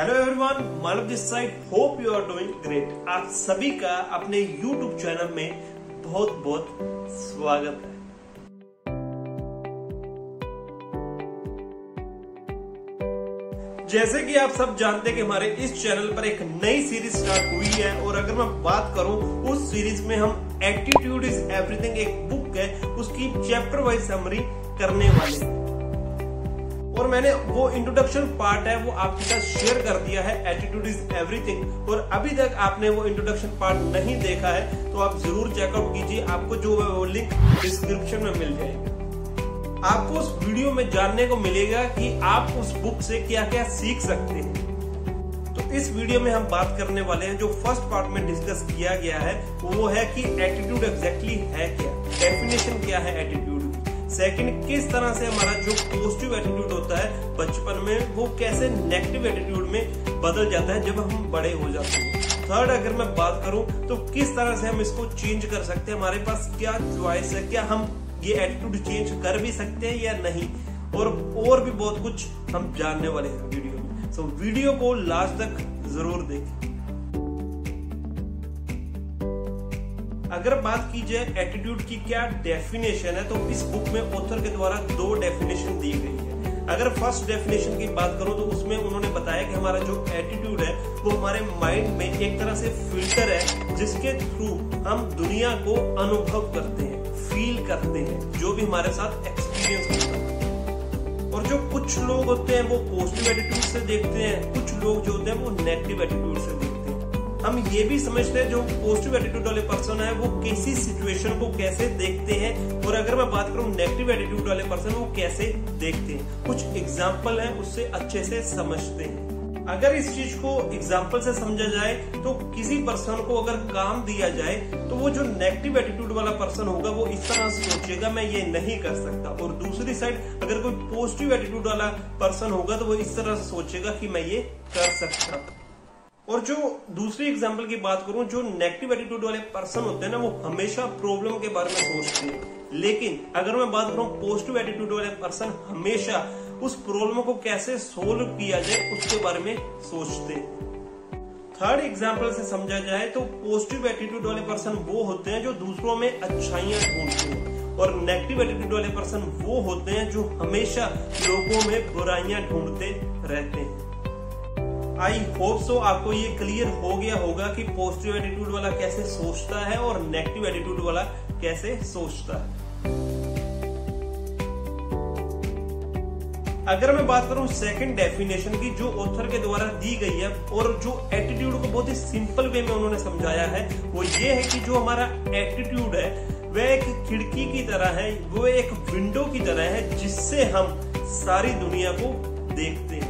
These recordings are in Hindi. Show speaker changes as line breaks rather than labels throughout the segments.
Hello everyone, Manav this side, hope you are doing great. आप सभी का अपने यूट्यूब चैनल में बहुत बहुत स्वागत है। जैसे कि आप सब जानते हैं कि हमारे इस चैनल पर एक नई सीरीज स्टार्ट हुई है और अगर मैं बात करूं उस सीरीज में हम एटीट्यूड इज एवरीथिंग एक बुक है उसकी चैप्टर वाइज समरी करने वाले हैं। और मैंने वो इंट्रोडक्शन पार्ट है वो आपके साथ शेयर कर दिया है, एटीट्यूड इज एवरीथिंग। और अभी तक आपने वो इंट्रोडक्शन पार्ट नहीं देखा है तो आप जरूर चेकआउट कीजिए, आपको जो है वो लिंक डिस्क्रिप्शन में मिल जाएगा। आपको उस वीडियो में जानने को मिलेगा कि आप उस बुक से क्या क्या सीख सकते हैं। तो इस वीडियो में हम बात करने वाले हैं, जो फर्स्ट पार्ट में डिस्कस किया गया है वो है कि एटीट्यूड एग्जैक्टली है क्या, डेफिनेशन क्या है एटीट्यूड। सेकंड, किस तरह से हमारा जो पॉजिटिव एटीट्यूड होता है बचपन में वो कैसे नेगेटिव एटीट्यूड में बदल जाता है जब हम बड़े हो जाते हैं। थर्ड, अगर मैं बात करूं तो किस तरह से हम इसको चेंज कर सकते हैं, हमारे पास क्या चॉइस है, क्या हम ये एटीट्यूड चेंज कर भी सकते हैं या नहीं, और भी बहुत कुछ हम जानने वाले हैं वीडियो में। सो वीडियो को लास्ट तक जरूर देखें। अगर बात की जाए एटीट्यूड की क्या डेफिनेशन है तो इस बुक में ऑथर के द्वारा दो डेफिनेशन दी गई है। अगर फर्स्ट डेफिनेशन की बात करूं तो उसमें उन्होंने बताया कि हमारा जो एटीट्यूड है वो हमारे माइंड में एक तरह से फिल्टर है जिसके थ्रू हम दुनिया को अनुभव करते हैं, फील करते हैं, जो भी हमारे साथ एक्सपीरियंस होता है। और जो कुछ लोग होते हैं वो पॉजिटिव एटीट्यूड से देखते हैं, कुछ लोग जो होते हैं वो नेगेटिव एटीट्यूड से देखते हैं। हम ये भी समझते हैं जो पॉजिटिव एटीट्यूड वाले पर्सन है वो किसी सिचुएशन को कैसे देखते हैं, और अगर मैं बात करूं नेगेटिव एटीट्यूड वाले पर्सन वो कैसे देखते हैं। कुछ एग्जाम्पल है उससे अच्छे से समझते हैं। अगर इस चीज को एग्जाम्पल से समझा जाए तो किसी पर्सन को अगर काम दिया जाए तो वो जो नेगेटिव एटीट्यूड वाला पर्सन होगा वो इस तरह से सोचेगा मैं ये नहीं कर सकता, और दूसरी साइड अगर कोई पॉजिटिव एटीट्यूड वाला पर्सन होगा तो वो इस तरह से सोचेगा कि मैं ये कर सकता हूँ। और जो दूसरी एग्जांपल की बात करूं, जो नेगेटिव एटीट्यूड वाले पर्सन होते हैं ना वो हमेशा प्रॉब्लम के बारे में सोचते हैं, लेकिन अगर मैं बात करूं पॉजिटिव एटीट्यूड वाले पर्सन हमेशा उस प्रॉब्लम को कैसे सोल्व किया जाए उसके बारे में सोचते हैं। थर्ड एग्जांपल से समझा जाए तो पॉजिटिव एटीट्यूड वाले पर्सन वो होते हैं जो दूसरों में अच्छाइयां ढूंढते हैं, और नेगेटिव एटीट्यूड वाले पर्सन वो होते हैं जो हमेशा लोगों में बुराइयां ढूंढते रहते हैं। आई होप सो आपको ये क्लियर हो गया होगा कि पॉजिटिव एटीट्यूड वाला कैसे सोचता है और नेगेटिव एटीट्यूड वाला कैसे सोचता है। अगर मैं बात करूं सेकंड डेफिनेशन की जो ऑथर के द्वारा दी गई है और जो एटीट्यूड को बहुत ही सिंपल वे में उन्होंने समझाया है, वो ये है कि जो हमारा एटीट्यूड है वह एक खिड़की की तरह है, वो एक विंडो की तरह है जिससे हम सारी दुनिया को देखते हैं।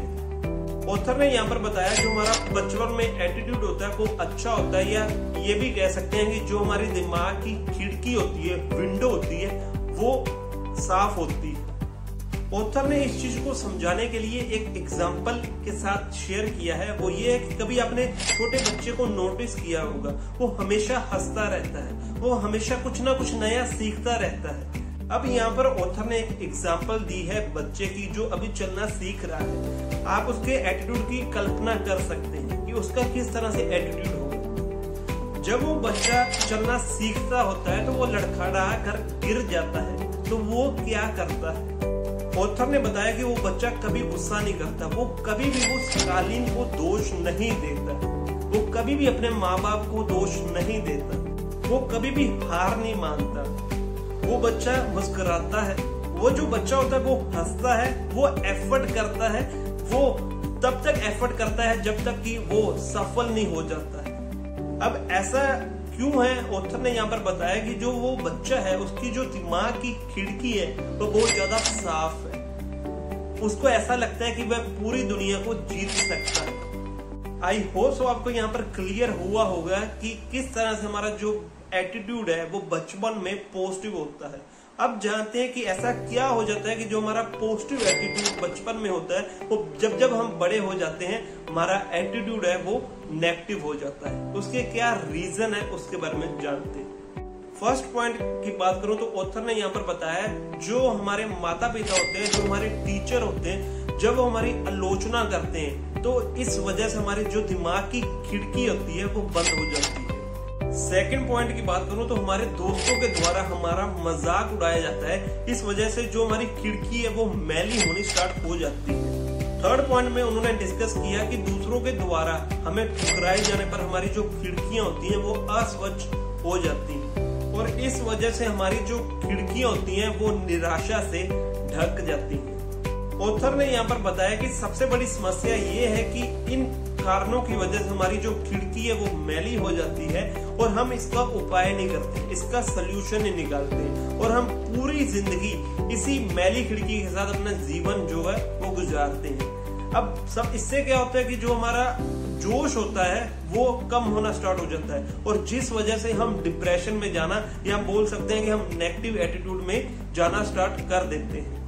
ऑथर ने यहाँ पर बताया जो हमारा बचपन में एटीट्यूड होता है वो अच्छा होता है, या ये भी कह सकते हैं कि जो हमारी दिमाग की खिड़की होती है, विंडो होती है, वो साफ होती है। ऑथर ने इस चीज को समझाने के लिए एक एग्जाम्पल के साथ शेयर किया है, वो ये है कि कभी आपने छोटे बच्चे को नोटिस किया होगा, वो हमेशा हंसता रहता है, वो हमेशा कुछ ना कुछ नया सीखता रहता है। अब यहाँ पर ऑथर ने एक एग्जाम्पल दी है बच्चे की जो अभी चलना सीख रहा है। आप उसके एटीट्यूड की कल्पना कर सकते हैं कि उसका किस तरह से एटीट्यूड होगा। जब वो बच्चा चलना सीखता होता है तो वो लड़खड़ा कर गिर जाता है, तो वो क्या करता है। ऑथर ने बताया कि वो बच्चा कभी गुस्सा नहीं करता, वो कभी भी उस कालीन को दोष नहीं देता, वो कभी भी अपने माँ बाप को दोष नहीं देता, वो कभी भी हार नहीं मानता। वो बच्चा मुस्कुराता है, वो जो बच्चा होता है वो हंसता है, वो एफर्ट करता है, वो तब तक एफर्ट करता है जब तक कि वो सफल नहीं हो जाता है। अब ऐसा क्यों है, ऑथर ने यहाँ पर बताया कि जो वो बच्चा है उसकी जो दिमाग की खिड़की है वो बहुत ज्यादा साफ है, उसको ऐसा लगता है कि वह पूरी दुनिया को जीत सकता है। आई होप सो आपको यहाँ पर क्लियर हुआ होगा कि किस तरह से हमारा जो एटीट्यूड है वो बचपन में पॉजिटिव होता है। अब जानते हैं कि ऐसा क्या हो जाता है कि जो हमारा पॉजिटिव एटीट्यूड बचपन में होता है वो जब हम बड़े हो जाते हैं हमारा एटीट्यूड है वो नेगेटिव हो जाता है। उसके क्या रीजन है उसके बारे में जानते हैं। फर्स्ट पॉइंट की बात करूं तो ऑथर ने यहाँ पर बताया जो हमारे माता पिता होते हैं, जो हमारे टीचर होते हैं, जब वो हमारी आलोचना करते हैं तो इस वजह से हमारी जो दिमाग की खिड़की होती है वो बंद हो जाती है। सेकंड पॉइंट की बात करूं तो हमारे दोस्तों के द्वारा हमारा मजाक उड़ाया जाता है, इस वजह से जो हमारी खिड़की है वो मैली होनी स्टार्ट हो जाती है। थर्ड पॉइंट में उन्होंने डिस्कस किया कि दूसरों के द्वारा हमें ठुकराए जाने पर हमारी जो खिड़कियां होती हैं वो अस्वच्छ हो जाती हैं और इस वजह से हमारी जो खिड़कियां होती हैं वो निराशा से ढक जाती हैं। ऑथर ने यहाँ पर बताया कि सबसे बड़ी समस्या ये है कि इन कारणों की वजह से हमारी जो खिड़की है वो मैली हो जाती है और हम इसका उपाय नहीं करते, इसका सल्यूशन नहीं निकालते और हम पूरी जिंदगी इसी मैली खिड़की के साथ अपना जीवन जो है वो गुजारते हैं। अब सब इससे क्या होता है कि जो हमारा जोश होता है वो कम होना स्टार्ट हो जाता है और जिस वजह से हम डिप्रेशन में जाना या बोल सकते हैं कि हम नेगेटिव एटीट्यूड में जाना स्टार्ट कर देते हैं।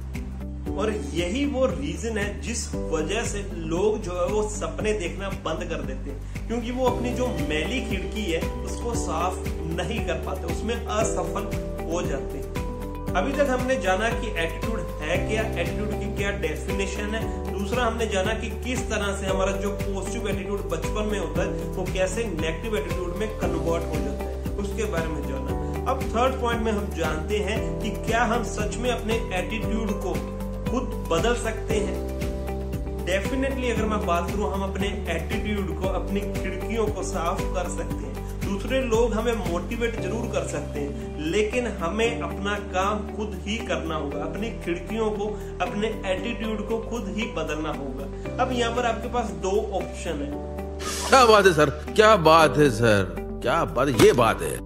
और यही वो रीजन है जिस वजह से लोग जो है वो सपने देखना बंद कर देते हैं, क्योंकि वो अपनी जो मैली खिड़की है उसको साफ नहीं कर पाते, उसमें असफल हो जाते हैं। अभी तक हमने जाना कि एटीट्यूड है क्या, एटीट्यूड की क्या डेफिनेशन है। दूसरा हमने जाना कि किस तरह से हमारा जो पॉजिटिव एटीट्यूड बचपन में होता है वो कैसे नेगेटिव एटीट्यूड में कन्वर्ट हो जाता है, उसके बारे में जाना। अब थर्ड पॉइंट में हम जानते हैं कि क्या हम सच में अपने एटीट्यूड को खुद बदल सकते हैं। डेफिनेटली अगर मैं बात करूं, हम अपने एटीट्यूड को, अपनी खिड़कियों को साफ कर सकते हैं। दूसरे लोग हमें मोटिवेट जरूर कर सकते हैं, लेकिन हमें अपना काम खुद ही करना होगा, अपनी खिड़कियों को, अपने एटीट्यूड को खुद ही बदलना होगा। अब यहाँ पर आपके पास दो ऑप्शन है।
क्या बात है सर, क्या बात है सर, क्या बात, ये बात है।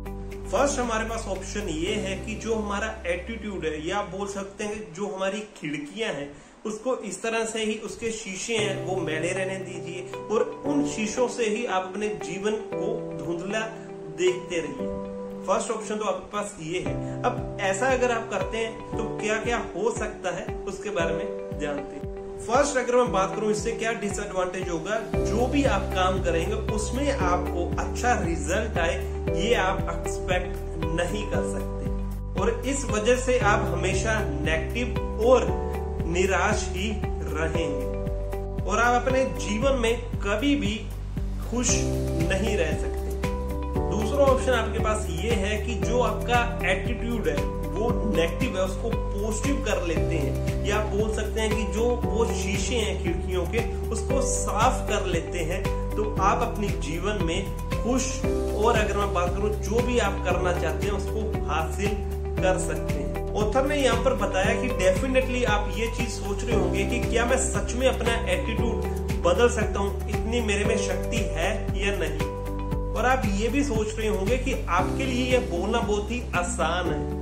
फर्स्ट हमारे पास ऑप्शन ये है कि जो हमारा एटीट्यूड है या बोल सकते हैं जो हमारी खिड़कियां हैं उसको इस तरह से ही, उसके शीशे हैं वो मैले रहने दीजिए और उन शीशों से ही आप अपने जीवन को धुंधला देखते रहिए। फर्स्ट ऑप्शन तो आपके पास ये है। अब ऐसा अगर आप करते हैं तो क्या क्या हो सकता है उसके बारे में जानते हैं। फर्स्ट अगर मैं बात करूं इससे क्या डिसएडवांटेज होगा, जो भी आप काम करेंगे उसमें आपको अच्छा रिजल्ट आए ये आप एक्सपेक्ट नहीं कर सकते और इस वजह से आप हमेशा नेगेटिव और निराश ही रहेंगे और आप अपने जीवन में कभी भी खुश नहीं रह सकते। दूसरा ऑप्शन आपके पास ये है कि जो आपका एटीट्यूड है वो नेगेटिव है उसको पॉजिटिव कर लेते हैं, या बोल सकते हैं कि जो वो शीशे हैं खिड़कियों के उसको साफ कर लेते हैं, तो आप अपने जीवन में खुश और अगर मैं बात करूं जो भी आप करना चाहते हैं उसको हासिल कर सकते हैं। ऑथर ने यहाँ पर बताया कि डेफिनेटली आप ये चीज सोच रहे होंगे कि क्या मैं सच में अपना एटीट्यूड बदल सकता हूँ, इतनी मेरे में शक्ति है या नहीं। और आप ये भी सोच रहे होंगे कि आपके लिए ये बोलना बहुत ही आसान है,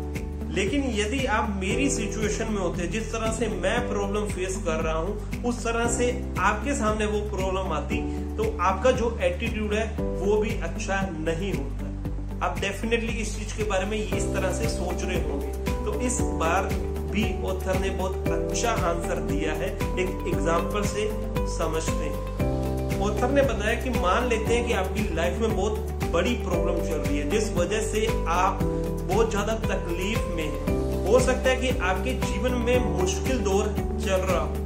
लेकिन यदि आप मेरी सिचुएशन में होते, जिस तरह से मैं प्रॉब्लम फेस कर रहा हूँ उस तरह से आपके सामने वो प्रॉब्लम आती तो आपका जो एटीट्यूड है वो भी अच्छा नहीं होता। आप डेफिनेटली इस चीज के बारे में इस तरह से सोच रहे होंगे। तो इस बार भी ऑथर ने बहुत अच्छा आंसर दिया है, एक एग्जाम्पल से समझते हैं। ऑथर ने बताया कि मान लेते हैं कि आपकी लाइफ में बहुत बड़ी प्रॉब्लम चल रही है जिस वजह से आप बहुत ज्यादा तकलीफ में हैं। हो सकता है कि आपके जीवन में मुश्किल दौर चल रहा हो।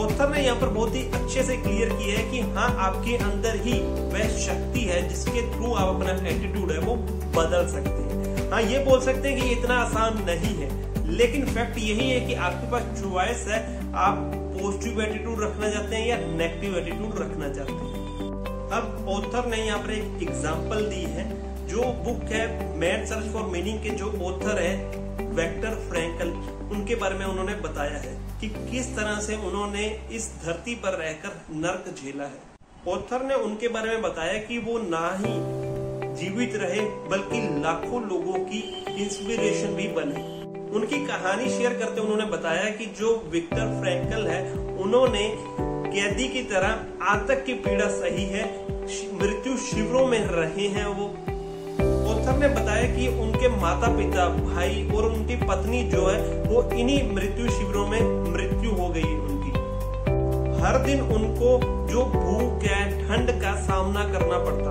ऑथर ने यहाँ पर बहुत ही अच्छे से क्लियर किया है कि हाँ आपके अंदर ही वह शक्ति है जिसके थ्रू आप अपना एटीट्यूड है वो बदल सकते हैं। हाँ ये बोल सकते हैं कि ये इतना आसान नहीं है, लेकिन फैक्ट यही है कि आपके पास चॉइस है, आप पॉजिटिव एटीट्यूड रखना चाहते हैं या नेगेटिव एटीट्यूड रखना चाहते हैं। अब ऑथर ने यहाँ पर एक एग्जाम्पल दी है, जो बुक है मैड सर्च फॉर मीनिंग के जो ऑथर है विक्टर फ्रैंकल, उनके बारे में उन्होंने बताया है कि किस तरह से उन्होंने इस धरती पर रहकर नर्क झेला है। ऑथर ने उनके बारे में बताया कि वो ना ही जीवित रहे बल्कि लाखों लोगों की इंस्पिरेशन भी बने। उनकी कहानी शेयर करते उन्होंने बताया कि जो विक्टर फ्रैंकल है उन्होंने कैदी की तरह आतंक की पीड़ा सही है, मृत्यु शिविरों में रहे हैं। वो ऑथर ने बताया कि उनके माता पिता, भाई और उनकी पत्नी जो है वो इन्हीं मृत्यु शिविरों में मृत्यु हो गई उनकी। हर दिन उनको जो भूख है, ठंड का सामना करना पड़ता।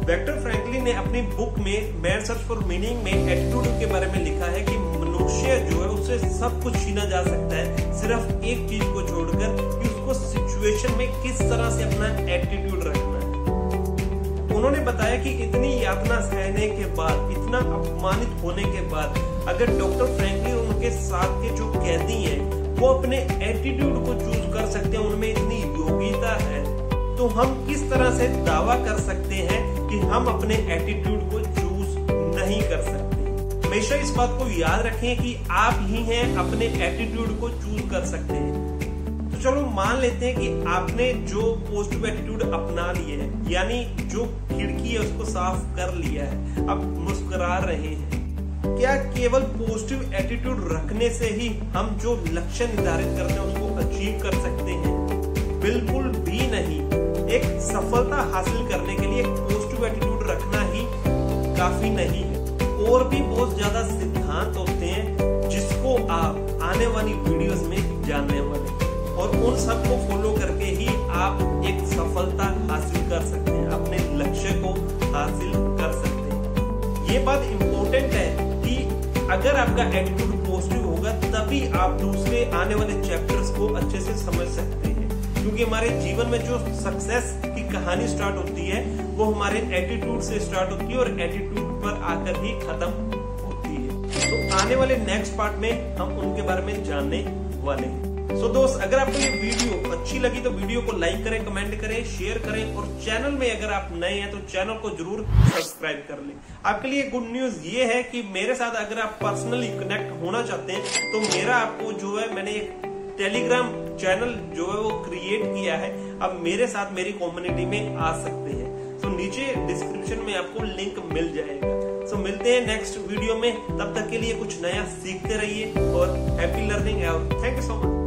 विक्टर फ्रैंकलिन ने अपनी बुक में मैड सर्च फॉर मीनिंग में एटीट्यूड के बारे में लिखा है कि शख्सियत जो है उससे सब कुछ छीना जा सकता है, सिर्फ एक चीज को छोड़कर कि उसको सिचुएशन में किस तरह से अपना एटीट्यूड रखना है। उन्होंने बताया कि इतनी यातना सहने के बाद, इतना अपमानित होने के बाद, अगर डॉक्टर फ्रैंकलिन और उनके साथ के जो कैदी हैं वो अपने एटीट्यूड को चूज कर सकते हैं, उनमें इतनी योग्यता है, तो हम किस तरह से दावा कर सकते हैं कि हम अपने एटीट्यूड को चूज नहीं कर सकते। हमेशा इस बात को याद रखें कि आप ही हैं अपने एटीट्यूड को चूज कर सकते हैं। तो चलो मान लेते हैं कि आपने जो पॉजिटिव एटीट्यूड अपना लिया है, यानी जो खिड़की है उसको साफ कर लिया है, अब मुस्कुरा रहे हैं। क्या केवल पॉजिटिव एटीट्यूड रखने से ही हम जो लक्ष्य निर्धारित करते हैं उसको अचीव कर सकते हैं? बिल्कुल भी नहीं। एक सफलता हासिल करने के लिए पॉजिटिव एटीट्यूड रखना ही काफी नहीं है। और भी बहुत ज्यादा सिद्धांत होते हैं जिसको आप आने वाली वीडियोस में जानने वाले, और उन सब को फॉलो करके ही आप एक सफलता हासिल कर सकते हैं, अपने लक्ष्य को हासिल कर सकते हैं। ये बात इम्पोर्टेंट है कि अगर आपका एटीट्यूड पॉजिटिव होगा तभी आप दूसरे आने वाले चैप्टर्स को अच्छे से समझ सकते हैं, क्योंकि हमारे जीवन में जो सक्सेस की कहानी स्टार्ट होती है वो हमारे एटीट्यूड से स्टार्ट होती है और एटीट्यूड पर आकर ही खत्म होती है। तो आने वाले नेक्स्ट पार्ट में हम उनके बारे में जानने वाले हैं। सो दोस्त, अगर आपको ये वीडियो अच्छी लगी तो वीडियो को लाइक करें, कमेंट करें, शेयर करें, और चैनल में अगर आप नए हैं तो चैनल को जरूर सब्सक्राइब कर लें। आपके लिए गुड न्यूज ये है कि मेरे साथ अगर आप पर्सनली कनेक्ट होना चाहते हैं तो मेरा आपको जो है, मैंने एक टेलीग्राम चैनल जो है वो क्रिएट किया है, अब मेरे साथ मेरी कम्युनिटी में आ सकते हैं। तो नीचे डिस्क्रिप्शन में आपको लिंक मिल जाएगा। तो मिलते हैं नेक्स्ट वीडियो में, तब तक के लिए कुछ नया सीखते रहिए और हैप्पी लर्निंग और थैंक यू सो मच।